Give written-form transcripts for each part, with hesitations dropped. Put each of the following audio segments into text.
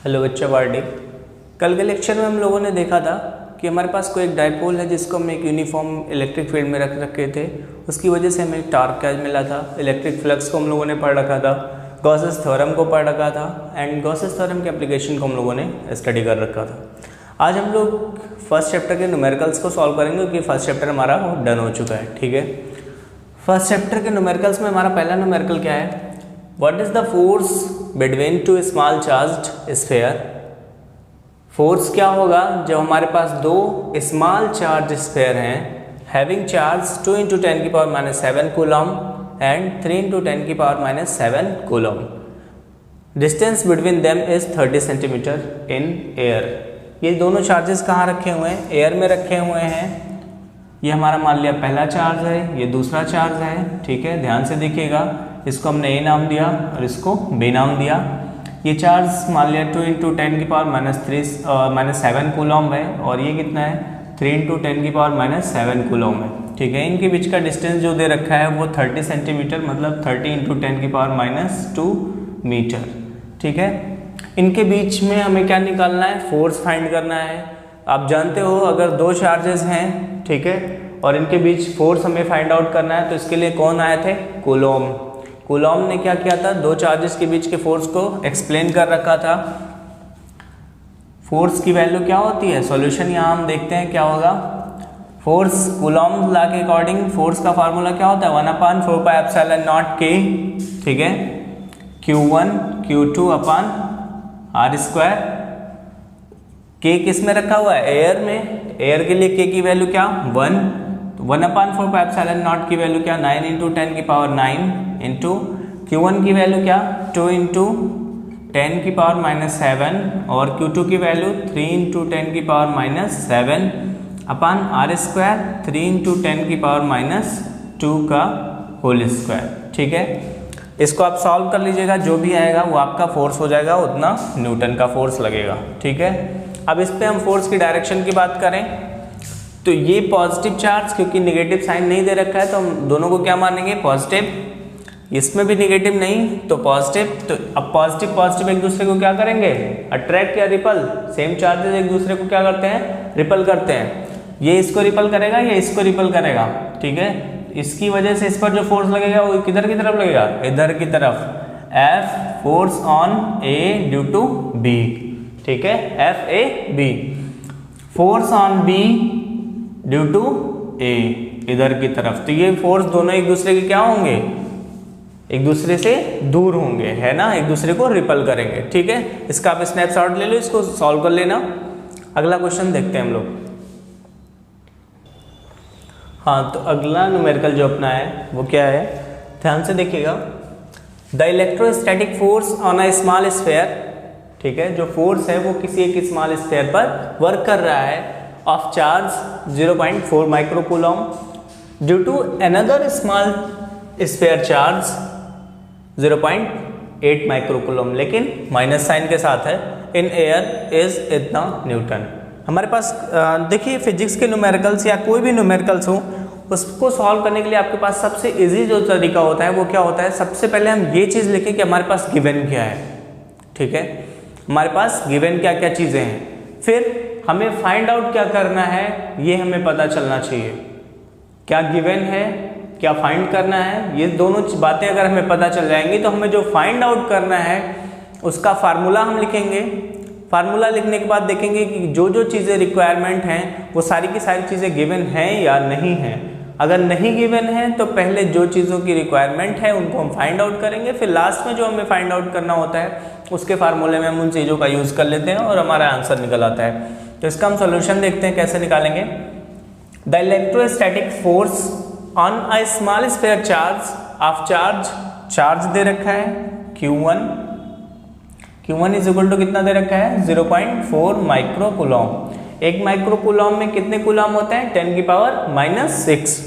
Hello बच्चा Vardy. कल के लेक्चर में हम लोगों ने देखा था कि हमारे पास कोई एक डायपोल है जिसको हम एक यूनिफॉर्म इलेक्ट्रिक फील्ड में रख रखे थे। उसकी वजह से हमें टार्क चार्ज मिला था। इलेक्ट्रिक फ्लक्स को हम लोगों ने पढ़ रखा था, गॉसेस थ्योरम को पढ़ रखा था एंड गॉसेस थ्योरम के एप्लीकेशन को हम लोगों ने स्टडी कर रखा था। आज हम लोग फर्स्ट चैप्टर के न्यूमेरिकल्स को सॉल्व करेंगे क्योंकि फर्स्ट चैप्टर हमारा डन हो चुका है। ठीक है, फर्स्ट चैप्टर के न्यूमेरिकल्स में हमारा पहला न्यूमेरिकल क्या है? What is the force between to small charged sphere. Force क्या होगा जब हमारे पास दो स्मॉल चार्ज स्फीयर हैं having charge 2 × 10⁻⁷ coulomb and 3 × 10⁻⁷ coulomb. Distance between them is 30 centimetre in air. ये दोनों चार्जेस कहाँ रखे हुए हैं? एयर में रखे हुए हैं। ये हमारा मान लिया पहला चार्ज है, ये दूसरा चार्ज है। ठीक है, ध्यान से देखिएगा, इसको हमने ए नाम दिया और इसको बी नाम दिया। ये चार्ज मान लिया 2 × 10⁻⁷ कूलम है और ये कितना है 3 × 10⁻⁷ कूलम है। ठीक है, इनके बीच का डिस्टेंस जो दे रखा है वो 30 सेंटीमीटर मतलब 30 × 10⁻⁻2 मीटर। ठीक है, इनके बीच में हमें क्या निकालना है? फोर्स फाइंड करना है। आप जानते हो अगर दो चार्जेस हैं, ठीक है, और इनके बीच फोर्स हमें फाइंड आउट करना है तो इसके लिए कौन आए थे? कूलॉम। कूलॉम ने क्या किया था? दो चार्जेस के बीच के फोर्स को एक्सप्लेन कर रखा था। फोर्स की वैल्यू क्या होती है? सॉल्यूशन यहाँ हम देखते हैं क्या होगा। फोर्स कूलॉम लॉ के अकॉर्डिंग फोर्स का फार्मूला क्या होता है? 1/4πε0K। ठीक है, Q1 Q2/r²। K किस में रखा हुआ है? एयर में। एयर के लिए K की वैल्यू क्या? 1। 1/4πε0 की वैल्यू क्या? 9 × 10⁹ इंटू Q1 की वैल्यू क्या? 2 × 10⁻⁷ और Q2 की वैल्यू 3 × 10⁻⁷/r²। 3 × 10⁻⁻2 का होल स्क्वायर। ठीक है, इसको आप सॉल्व कर लीजिएगा, जो भी आएगा वो आपका फोर्स हो जाएगा, उतना न्यूटन का फोर्स लगेगा। ठीक है, अब इस पे हम फोर्स की डायरेक्शन की बात करें तो ये पॉजिटिव चार्ज, क्योंकि नेगेटिव साइन नहीं दे रखा है तो हम दोनों को क्या मानेंगे? पॉजिटिव। इसमें भी नेगेटिव नहीं तो पॉजिटिव। तो अब पॉजिटिव पॉजिटिव एक दूसरे को क्या करेंगे? अट्रैक्ट या रिपल। सेम चार्जेस एक दूसरे को क्या करते हैं? रिपल करते हैं। ये इसको रिपल करेगा, ये इसको रिपल करेगा। ठीक है, इसकी वजह से इस पर जो फोर्स लगेगा वो किधर की तरफ लगेगा? इधर की तरफ। F force on A due to B। ठीक है, FAB। Force on B due to A इधर की तरफ। तो ये फोर्स दोनों एक दूसरे के क्या होंगे? एक दूसरे से दूर होंगे, है ना, एक दूसरे को रिपल करेंगे। ठीक है, इसका आप स्नैपशॉट ले लो, इसको सॉल्व कर लेना। अगला क्वेश्चन देखते हैं हम लोग। हाँ, तो अगला न्यूमेरिकल जो अपना है वो क्या है? ध्यान से देखिएगा। The electrostatic force on a small sphere. ठीक है, जो फोर्स है वो किसी एक स्मॉल स्फीयर पर वर्क कर रहा है of charge 0.4 microcoulomb due to another small sphere charge 0.8 microcoulomb, लेकिन माइनस साइन के साथ है। इन एयर इज इतना न्यूटन। हमारे पास देखिए फिजिक्स के न्यूमेरिकल्स या कोई भी न्यूमेरिकल्स हो उसको सॉल्व करने के लिए आपके पास सबसे इजी जो तरीका होता है वो क्या होता है? सबसे पहले हम ये चीज़ लिखें कि हमारे पास गिवन क्या है। ठीक है, हमारे पास गिवन क्या क्या चीज़ें हैं, फिर हमें फाइंड आउट क्या करना है ये हमें पता चलना चाहिए। क्या गिवन है, क्या फाइंड करना है, ये दोनों बातें अगर हमें पता चल जाएंगी तो हमें जो फाइंड आउट करना है उसका फार्मूला हम लिखेंगे। फार्मूला लिखने के बाद देखेंगे कि जो जो चीज़ें रिक्वायरमेंट हैं वो सारी की सारी चीज़ें गिवन हैं या नहीं हैं। अगर नहीं गिवन है तो पहले जो चीज़ों की रिक्वायरमेंट है उनको हम फाइंड आउट करेंगे, फिर लास्ट में जो हमें फाइंड आउट करना होता है उसके फार्मूले में हम उन चीज़ों का यूज़ कर लेते हैं और हमारा आंसर निकल आता है। तो इसका हम सोल्यूशन देखते हैं कैसे निकालेंगे। The electrostatic force on a small sphere charge of charge दे रखा है Q1 इज इक्वल टू कितना दे रखा है? 0.4 माइक्रोकूलम। एक माइक्रोकूलम में कितने कूलम होते हैं? 10⁻⁻6।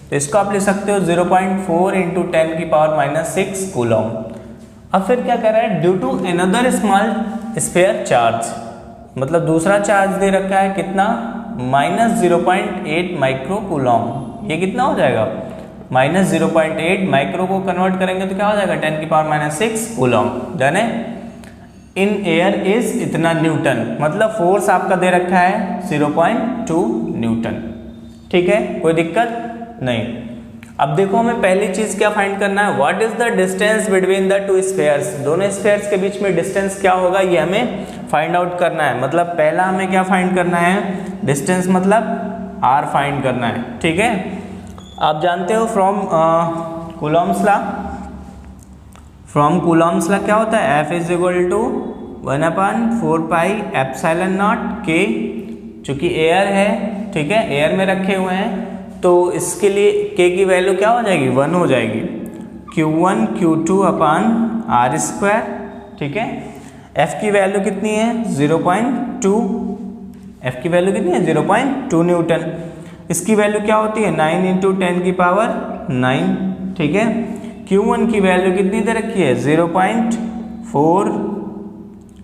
तो इसको आप ले सकते हो 0.4 × 10⁻⁻6 कूलम। अब फिर क्या कर रहा है? Due to another small sphere charge, मतलब दूसरा चार्ज दे रखा है कितना? -0.8 माइक्रोकूलम। ये कितना हो जाएगा? -0.8 माइक्रो को कन्वर्ट करेंगे तो क्या हो जाएगा? 10⁻⁻6 कूलम। डन है। इन एयर इज इतना न्यूटन, मतलब फोर्स आपका दे रखा है 0.2 न्यूटन। ठीक है, कोई दिक्कत नहीं। अब देखो हमें पहली चीज क्या फाइंड करना है, what is the distance between the two spheres, दोनों स्फीयर्स के बीच में डिस्टेंस क्या होगा ये हमें फाइंड आउट करना है। मतलब पहला हमें क्या फाइंड करना है, डिस्टेंस मतलब आर फाइंड करना है। ठीक है, आप जानते हो from Coulomb's law, from Coulomb's law क्या होता है, F is equal to 1/4 pi epsilon nought के, चूंकि एयर है, ठीक है, एयर में रखे हुए हैं तो इसके लिए k की वैल्यू क्या हो जाएगी, 1 हो जाएगी, Q1 Q2 अपान आर स्क्वायर। ठीक है, F की वैल्यू कितनी है 0.2, F की वैल्यू कितनी है 0.2 न्यूटन। इसकी वैल्यू क्या होती है 9 इंटू 10 की पावर 9। ठीक है, Q1 की वैल्यू कितनी दे रखी है 0.4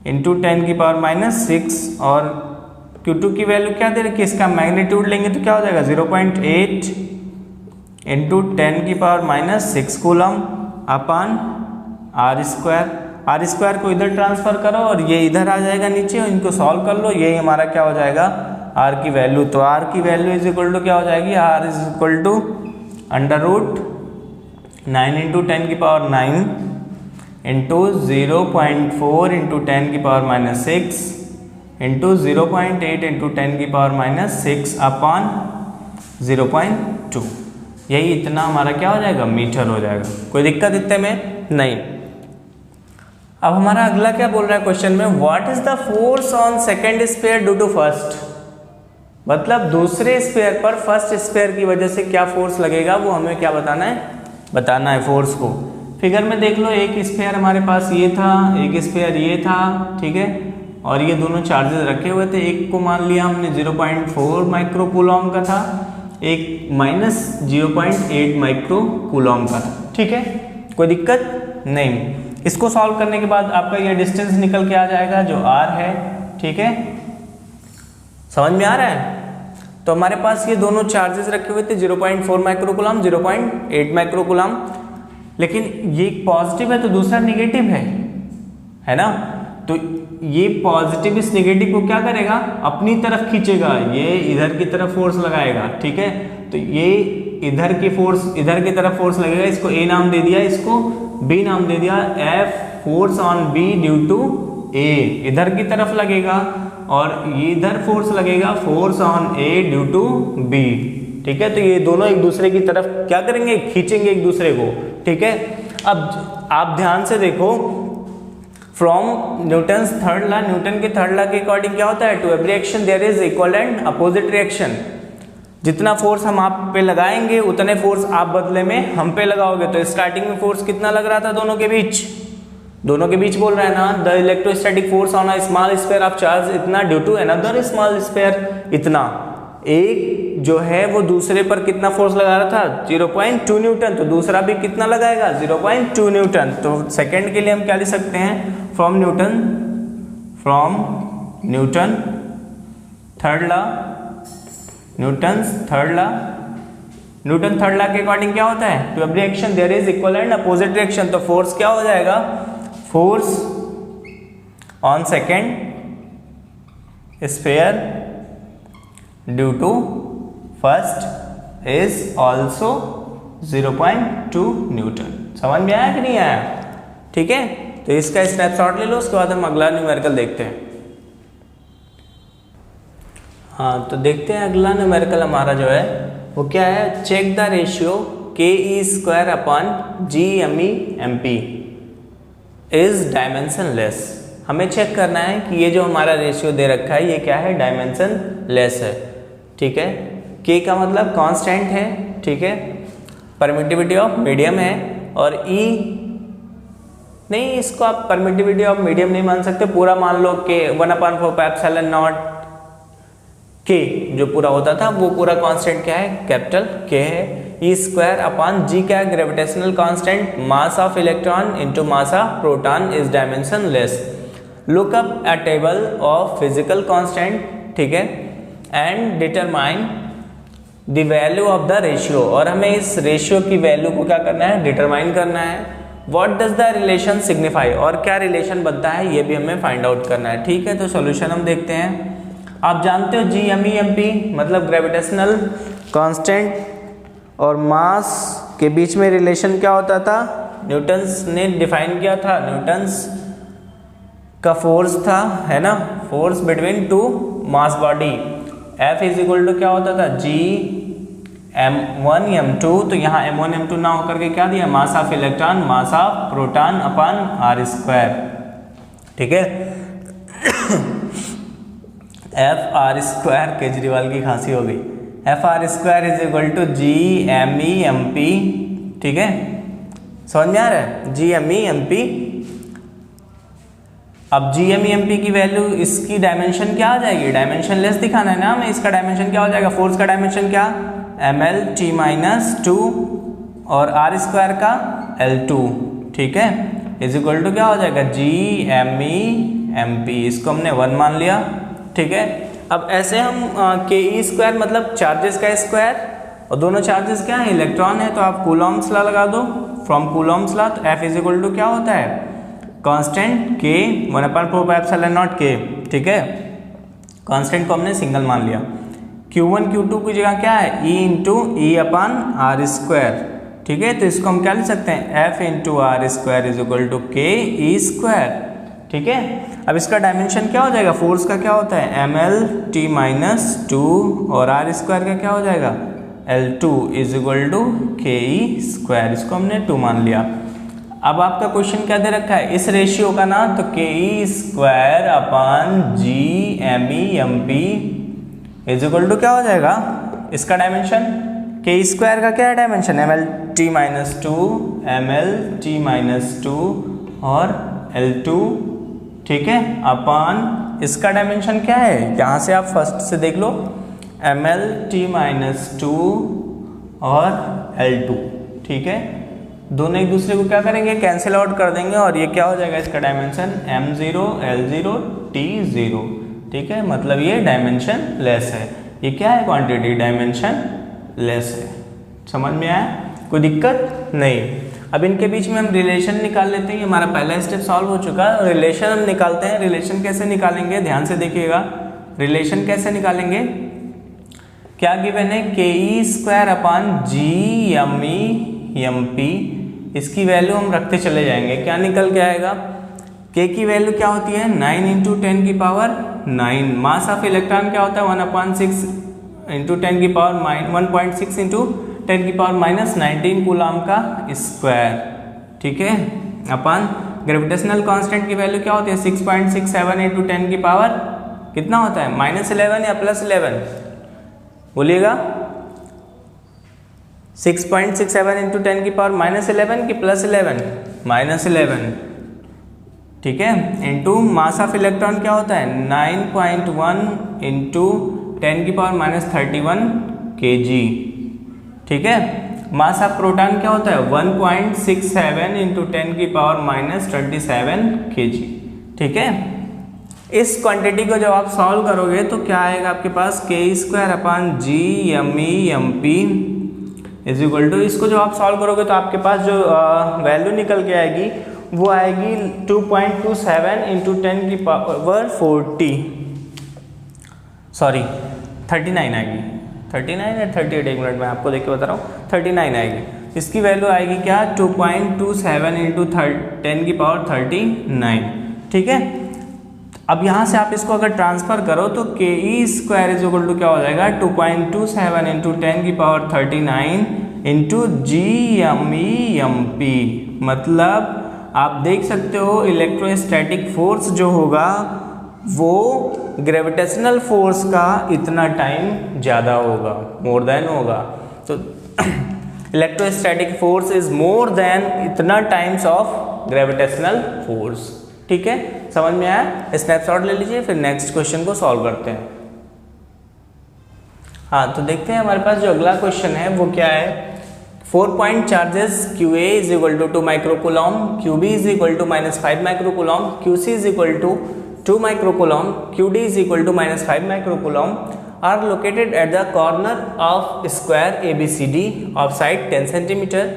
इंटू 10 की पावर -6 और Q2 की वैल्यू क्या दे रखी है, इसका मैग्नीट्यूड लेंगे तो क्या हो जाएगा 0.8 इंटू 10 की power -6 coulomb upon R square. R square को इधर ट्रांसफर करो और ये इधर आ जाएगा नीचे, और इनको सॉल्व कर लो, यही हमारा क्या हो जाएगा आर की वैल्यू। तो आर की वैल्यू इज इक्वल टू क्या हो जाएगी, R is equal to √9 into 10 की पावर 9 इंटू 0.4 इंटू 10 की पावर -6 इंटू 0.8 इंटू 10 की पावर -6 अपान 0.2, यही इतना हमारा क्या हो जाएगा मीटर हो जाएगा। कोई दिक्कत इतने में नहीं। अब हमारा अगला क्या बोल रहा है क्वेश्चन में, what is the force on second sphere due to first, मतलब दूसरे स्फीयर पर फर्स्ट स्फीयर की वजह से क्या फोर्स लगेगा वो हमें क्या बताना है फोर्स को। फिगर में देख लो, एक स्फीयर हमारे पास ये था, एक स्फीयर ये था, ठीक है, और ये दोनों चार्जेस रखे हुए थे। एक को मान लिया हमने 0.4 माइक्रो कूलॉम का था, एक -0.8 माइक्रो कूलॉम का था। ठीक है, कोई दिक्कत नहीं। इसको सॉल्व करने के बाद आपका ये डिस्टेंस निकल के आ जाएगा जो r है। ठीक है, समझ में आ रहा है। तो हमारे पास ये दोनों चार्जेस रखे हुए थे 0.4 माइक्रो कूलॉम, 0.8 माइक्रो कूलॉम, लेकिन ये पॉजिटिव है तो दूसरा निगेटिव है ना। तो ये पॉजिटिव इस निगेटिव को क्या करेगा, अपनी तरफ खींचेगा, ये इधर की तरफ फोर्स लगाएगा। ठीक है, तो ये इधर की तरफ फोर्स लगेगा, इसको A नाम दे दिया, इसको B नाम दे दिया, F force on B due to A, इधर की तरफ लगेगा, और ये इधर फोर्स लगेगा force on A due to B। ठीक है, तो ये दोनों एक दूसरे की तरफ क्या करेंगे, खींचेंगे एक दूसरे को। ठीक है, अब आप ध्यान से देखो, फ्रॉम न्यूटन के थर्ड लॉ के अकॉर्डिंग क्या होता है, to every action there is equal and opposite reaction. जितना फोर्स हम आप पे लगाएंगे उतने फोर्स आप बदले में हम पे लगाओगे। तो स्टार्टिंग में फोर्स कितना लग रहा था दोनों के बीच बोल रहा है ना, the electrostatic force on a small sphere of charge इतना due to another small sphere इतना। एक जो है वो दूसरे पर कितना फोर्स लगा रहा था 0.2 न्यूटन, तो दूसरा भी कितना लगाएगा 0.2 न्यूटन। तो सेकंड के लिए हम क्या लिख सकते हैं, फ्रॉम न्यूटन थर्ड लॉ के अकॉर्डिंग क्या होता है, to every action there is equal and opposite reaction. तो फोर्स क्या हो जाएगा, force on second sphere due to first is also 0.2 newton. समझ में आया कि नहीं आया। ठीक है, तो इसका स्नैपशॉट ले लो, उसके बाद हम अगला न्यूमेरिकल देखते हैं। हाँ, तो देखते हैं अगला न्यूमेरिकल हमारा जो है वो क्या है, check the ratio ke² upon Gme/mp is dimensionless. हमें चेक करना है कि ये जो हमारा रेशियो दे रखा है ये क्या है, डायमेंशनलेस है। ठीक है, k का मतलब कांस्टेंट है, ठीक है, परमिटिविटी ऑफ मीडियम है, और E नहीं, इसको आप परमिटिविटी ऑफ मीडियम नहीं मान सकते, पूरा मान लो कि 1/4 k जो पूरा होता था वो पूरा कांस्टेंट क्या है, कैपिटल K है। E² अपॉन G क्या है, gravitational constant, mass of electron into mass of proton is dimensionless. Look up a table of physical constant, ठीक है, and determine the value of the ratio. और हमें इस रेशियो की value को क्या करना है, डिटरमाइन करना है। What does the relation signify, और क्या रिलेशन बनता है ये भी हमें फाइंड आउट करना है। ठीक है, तो सॉल्यूशन हम देखते हैं। आप जानते हो GME मतलब ग्रेविटेशनल कांस्टेंट और मास के बीच में रिलेशन क्या होता था, न्यूटन्स ने डिफाइन किया था। न्यूटन्स का फोर्स था, है ना, force between two mass body. F is equal to क्या होता था, G(m1 m2), तो यहाँ m1 m2 ना होकर के क्या दिया, mass of electron mass of proton upon r²। ठीक है, Fr², केजरीवाल की खांसी हो गई। Fr² is equal to GME(mp). ठीक है, समझ में आ रहा है, GME(mp). अब GME(mp) की वैल्यू, इसकी डायमेंशन क्या आ जाएगी, डायमेंशन लेस दिखाना है ना हमें, इसका डायमेंशन क्या हो जाएगा, फोर्स का डायमेंशन क्या, mL(T-2) और r² का L2। ठीक है, इज इक्वल टू क्या हो जाएगा, GME(mp), इसको हमने 1 मान लिया। ठीक है, अब ऐसे हम ke² मतलब चार्जेस का स्क्वायर, और दोनों चार्जेस क्या है, इलेक्ट्रॉन है, तो आप कूलॉम्स लॉ लगा दो। फ्रॉम कूलॉम्स लॉ तो F इज इक्वल टू क्या होता है, कांस्टेंट K 1/4πε0 K। ठीक है, कांस्टेंट को हमने सिंगल मान लिया। Q1 Q2 की जगह क्या है, E(E)/r²। ठीक है, तो इसको हम क्या लिख सकते हैं, F(r²) is equal to ke²। ठीक है, अब इसका डायमेंशन क्या हो जाएगा, फोर्स का क्या होता है, mL(T-2) और r² का क्या हो जाएगा, L2 is equal to ke²। इसको हमने 2 मान लिया। अब आपका क्वेश्चन क्या दे रखा है, इस रेशियो का ना, तो ke²/GME(mp) इज इक्वल टू क्या हो जाएगा, इसका डायमेंशन, ke² का क्या है डायमेंशन, mL(T-2) और L2। ठीक है, अपन इसका डायमेंशन क्या है, यहाँ से आप फर्स्ट से देख लो, mL(T-2) और L2। ठीक है, दोनों एक दूसरे को क्या करेंगे, कैंसिल आउट कर देंगे, और ये क्या हो जाएगा, इसका डायमेंशन m0 L0 T0। ठीक है, मतलब ये डायमेंशन लेस है, ये क्या है, क्वांटिटी डायमेंशन लेस है। समझ में आया, कोई दिक्कत नहीं। अब इनके बीच में हम रिलेशन निकाल लेते हैं, हमारा पहला स्टेप सॉल्व हो चुका है। रिलेशन हम निकालते हैं, रिलेशन कैसे निकालेंगे, ध्यान से देखिएगा, रिलेशन कैसे निकालेंगे। क्या गिवन है, ke²/GME(mp), इसकी वैल्यू हम रखते चले जाएंगे, क्या निकल के आएगा, k की वैल्यू क्या होती है, 9 × 10⁹ मास ऑफ इलेक्ट्रॉन क्या होता है, 1/6 × 10⁻⁻1.6 × 10⁻⁻19 कूलम का स्क्वायर। ठीक है, अपन ग्रेविटेशनल कांस्टेंट की वैल्यू क्या होती है, 6.67 × 10⁻, कितना होता है, -11 या +11, बोलिएगा, 6.67 × 10⁻⁻11 कि +11, -11। ठीक है, इंटू मास ऑफ इलेक्ट्रॉन क्या होता है, 9.1 × 10⁻31 kg। ठीक है, मास ऑफ प्रोटॉन क्या होता है, 1.67 × 10⁻27 kg। ठीक है, इस क्वांटिटी को जब आप सॉल्व करोगे तो क्या आएगा आपके पास, ke²/GME(mp) इज इक्वल टू, इसको जब आप सॉल्व करोगे तो आपके पास जो वैल्यू निकल के आएगी वो आएगी 2.27 × 39 आएगी, 39 या 38, एक मिनट में आपको देख के बता रहा हूँ, 39 आएगी। इसकी वैल्यू आएगी क्या, 2.27 × 10⁻39। ठीक है, अब यहाँ से आप इसको अगर ट्रांसफर करो तो ke² इज इक्वल टू क्या हो जाएगा, 2.27 × 10⁻39 × GME(mp), मतलब आप देख सकते हो इलेक्ट्रोस्टैटिक फोर्स जो होगा वो ग्रेविटेशनल फोर्स का इतना टाइम ज़्यादा होगा, मोर देन होगा। तो electrostatic force is more than इतना टाइम्स ऑफ ग्रेविटेशनल फोर्स। ठीक है, समझ में आया, स्नैपशॉट ले लीजिए, फिर नेक्स्ट क्वेश्चन को सॉल्व करते हैं। हाँ, तो देखते हैं हमारे पास जो अगला क्वेश्चन है वो क्या है, 4 point charges QA is equal to 2 microcoulomb, QB is equal to -5 microcoulomb, QC is equal to 2 microcoulomb, QD is equal to -5 microcoulomb are located at the corner of square ABCD of side 10 centimetre.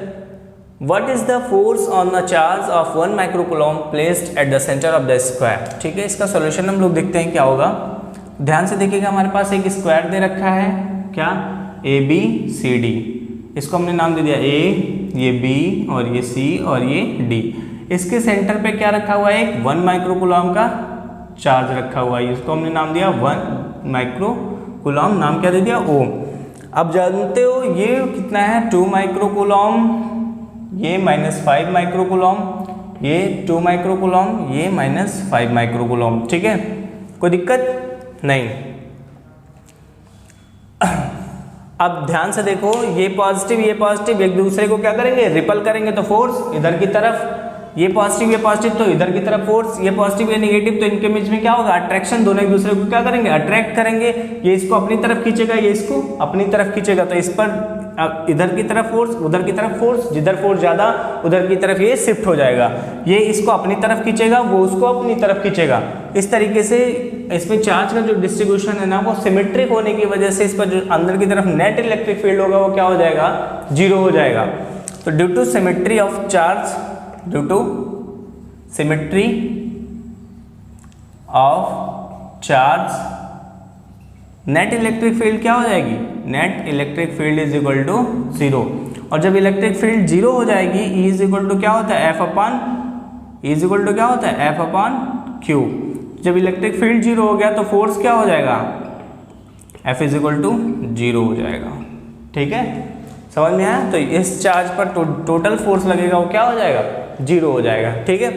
What is the force on the charge of 1 microcoulomb placed at the centre of the square. ठीक है, इसका solution हम लोग देखते हैं क्या होगा। ध्यान से देखिएगा, हमारे पास एक स्क्वायर दे रखा है, क्या, ए बी सी डी। इसको हमने नाम दे दिया ए, ये बी और ये सी और ये डी। इसके सेंटर पे क्या रखा हुआ है, एक 1 माइक्रोकूलम का चार्ज रखा हुआ है, इसको हमने नाम दिया 1 माइक्रोकूलम, नाम क्या दे दिया, ओ। अब जानते हो ये कितना है, 2 माइक्रोकूलम, ये -5 माइक्रोकूलम, ये 2 माइक्रोकूलम, ये -5 माइक्रोकूलम। ठीक है, कोई दिक्कत नहीं। अब ध्यान से देखो, ये पॉजिटिव एक दूसरे को क्या करेंगे, रिपल करेंगे, तो फोर्स इधर की तरफ, ये पॉजिटिव तो इधर की तरफ फोर्स, ये पॉजिटिव ये नेगेटिव, तो इनके बीच में क्या होगा, अट्रैक्शन, दोनों एक दूसरे को क्या करेंगे, अट्रैक्ट करेंगे। ये इसको अपनी तरफ खींचेगा, ये इसको अपनी तरफ खींचेगा, तो इस पर इधर की तरफ फोर्स, उधर की तरफ फोर्स, जिधर फोर्स ज्यादा उधर की तरफ ये शिफ्ट हो जाएगा। ये इसको अपनी तरफ खींचेगा, वो उसको अपनी तरफ खींचेगा। इस तरीके से इसमें चार्ज का जो डिस्ट्रीब्यूशन है ना, वो सिमेट्रिक होने की वजह से इस पर जो अंदर की तरफ नेट इलेक्ट्रिक फील्ड होगा वो क्या हो जाएगा, 0 हो जाएगा। तो due to symmetry of charge, due to symmetry of charge, net electric field क्या हो जाएगी, net electric field is equal to 0। और जब इलेक्ट्रिक फील्ड 0 हो जाएगी, E इज इक्वल टू क्या होता है, F upon, E is equal to क्या होता है, F अपॉन Q। जब इलेक्ट्रिक फील्ड 0 हो गया तो फोर्स क्या हो जाएगा, F इज इक्वल टू 0 हो जाएगा। ठीक है, समझ में आया। तो इस चार्ज पर टोटल फोर्स लगेगा वो क्या हो जाएगा, 0 हो जाएगा। ठीक है,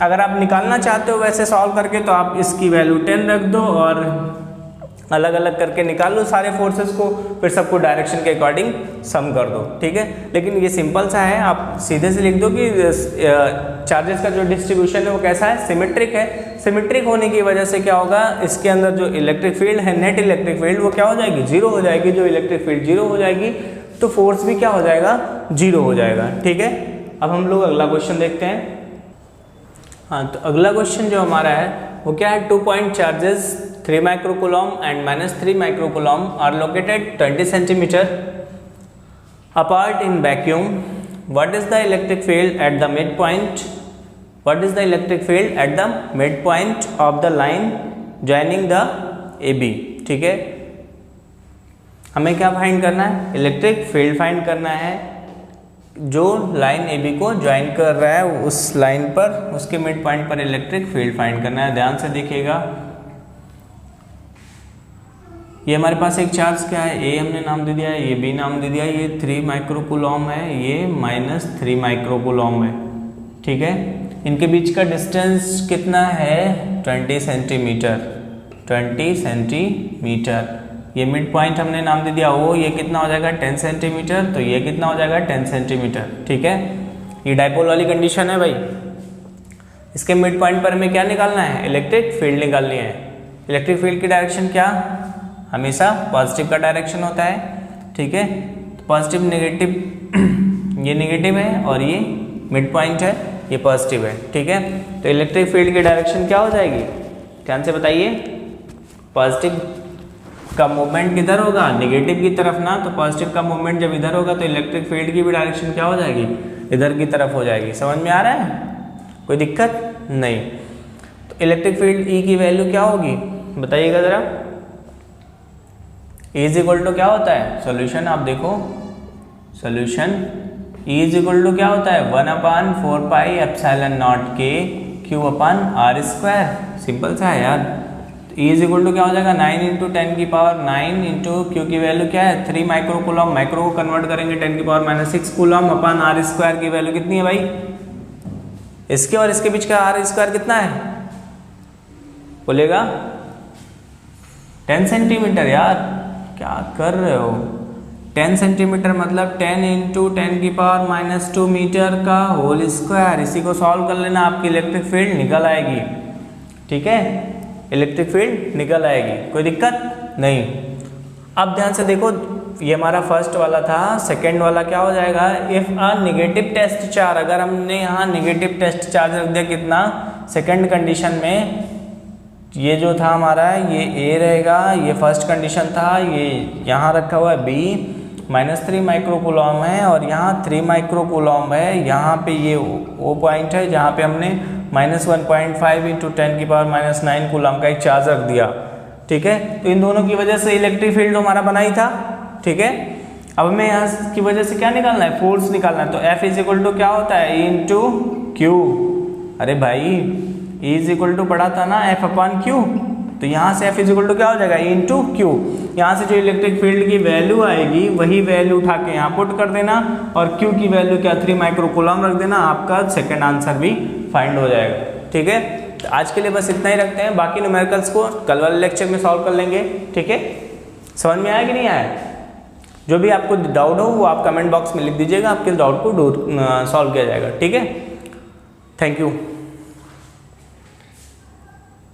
अगर आप निकालना चाहते हो वैसे सॉल्व करके, तो आप इसकी वैल्यू 10 रख दो और अलग अलग करके निकाल लो सारे फोर्सेस को, फिर सबको डायरेक्शन के अकॉर्डिंग सम कर दो। ठीक है, लेकिन ये सिंपल सा है, आप सीधे से लिख दो कि चार्जेस का जो डिस्ट्रीब्यूशन है वो कैसा है, सिमेट्रिक है। सिमेट्रिक होने की वजह से क्या होगा, इसके अंदर जो इलेक्ट्रिक फील्ड है, नेट इलेक्ट्रिक फील्ड, वो क्या हो जाएगी, 0 हो जाएगी। जो इलेक्ट्रिक फील्ड 0 हो जाएगी तो फोर्स भी क्या हो जाएगा, 0 हो जाएगा। ठीक है, अब हम लोग अगला क्वेश्चन देखते हैं। हाँ, तो अगला क्वेश्चन जो हमारा है वो क्या है, 2 point charges 3 microcoulomb and -3 microcoulomb are located 20 centimetre apart in vacuum. What is the electric field at the midpoint? What is the electric field at the midpoint of the line joining the AB? ठीक है, हमें क्या find करना है, electric field find करना है जो line AB को ज्वाइन कर रहा है, उस लाइन पर, उसके मिड पॉइंट पर इलेक्ट्रिक फील्ड फाइंड करना है। ध्यान से देखिएगा, ये हमारे पास एक चार्ज क्या है, A हमने नाम दे दिया है, ये B नाम दे दिया है, ये 3 माइक्रोकूलम है, ये -3 माइक्रोकूलम है। ठीक है, इनके बीच का डिस्टेंस कितना है, 20 सेंटीमीटर, 20 सेंटीमीटर। ये मिड पॉइंट हमने नाम दे दिया O, ये कितना हो जाएगा 10 सेंटीमीटर, तो ये कितना हो जाएगा 10 सेंटीमीटर। ठीक है, ये डाइपोल वाली कंडीशन है भाई। इसके मिड पॉइंट पर हमें क्या निकालना है, इलेक्ट्रिक फील्ड निकालनी है। इलेक्ट्रिक फील्ड की डायरेक्शन क्या, हमेशा पॉजिटिव का डायरेक्शन होता है। ठीक है, पॉजिटिव नेगेटिव, ये नेगेटिव है और ये मिड पॉइंट है, ये पॉजिटिव है। ठीक है, तो इलेक्ट्रिक फील्ड की डायरेक्शन क्या हो जाएगी, ध्यान से बताइए। पॉजिटिव का मूवमेंट किधर होगा, नेगेटिव की तरफ ना, तो पॉजिटिव का मूवमेंट जब इधर होगा तो इलेक्ट्रिक फील्ड की भी डायरेक्शन क्या हो जाएगी, इधर की तरफ हो जाएगी। समझ में आ रहा है, कोई दिक्कत नहीं। तो इलेक्ट्रिक फील्ड E की वैल्यू क्या होगी बताइएगा ज़रा। E इज इक्वल टू क्या होता है, सॉल्यूशन आप देखो, solution E is equal to क्या होता है, 1/4 पाई एप्सिलॉन नॉट के Q upon R square. Simple सा है यार। E इज इक्वल टू क्या हो जाएगा, 9 × 10 की पावर 9 इंटू Q की वैल्यू क्या है 3 माइक्रोकूलम, माइक्रो को कन्वर्ट करेंगे 10 की power -6 coulomb upon R square की वैल्यू कितनी है भाई, इसके और इसके बीच का R स्क्वायर कितना है बोलेगा, 10 सेंटीमीटर। यार क्या कर रहे हो, 10 सेंटीमीटर मतलब 10 × 10 की पावर -2 मीटर का होल स्क्वायर। इसी को सॉल्व कर लेना, आपकी इलेक्ट्रिक फील्ड निकल आएगी। ठीक है, इलेक्ट्रिक फील्ड निकल आएगी, कोई दिक्कत नहीं। अब ध्यान से देखो, ये हमारा फर्स्ट वाला था, सेकंड वाला क्या हो जाएगा, if a negative test charge, अगर हमने यहाँ नेगेटिव टेस्ट चार्ज रख दिया कितना, सेकंड कंडीशन में, ये जो था हमारा ये A रहेगा, ये फर्स्ट कंडीशन था, ये यहाँ रखा हुआ है B, -3 माइक्रो कूलम है और यहाँ 3 माइक्रो कूलम है। यहाँ पे ये वो पॉइंट है जहाँ पे हमने -1.5 × 10⁻⁹ कूलम का एक चार्ज रख दिया, ठीक है। तो इन दोनों की वजह से इलेक्ट्रिक फील्ड हमारा बना ही था, ठीक है। अब हमें यहाँ की वजह से क्या निकालना है, फोर्स निकालना है। तो F = क्या होता है, E × Q। अरे भाई E = पढ़ा था ना F/Q, तो यहाँ से F = क्या हो जाएगा, E × Q। यहाँ से जो इलेक्ट्रिक फील्ड की वैल्यू आएगी वही वैल्यू उठा के यहाँ पुट कर देना और Q की वैल्यू क्या 3 माइक्रो कूलम रख देना, आपका सेकंड आंसर भी फाइंड हो जाएगा, ठीक है। तो आज के लिए बस इतना ही रखते हैं, बाकी न्यूमेरिकल्स को कल वाले लेक्चर में सॉल्व कर लेंगे, ठीक है। समझ में आया कि नहीं आया? जो भी आपको डाउट हो वो आप कमेंट बॉक्स में लिख दीजिएगा, आपके डाउट को सॉल्व किया जाएगा, ठीक है। Thank you.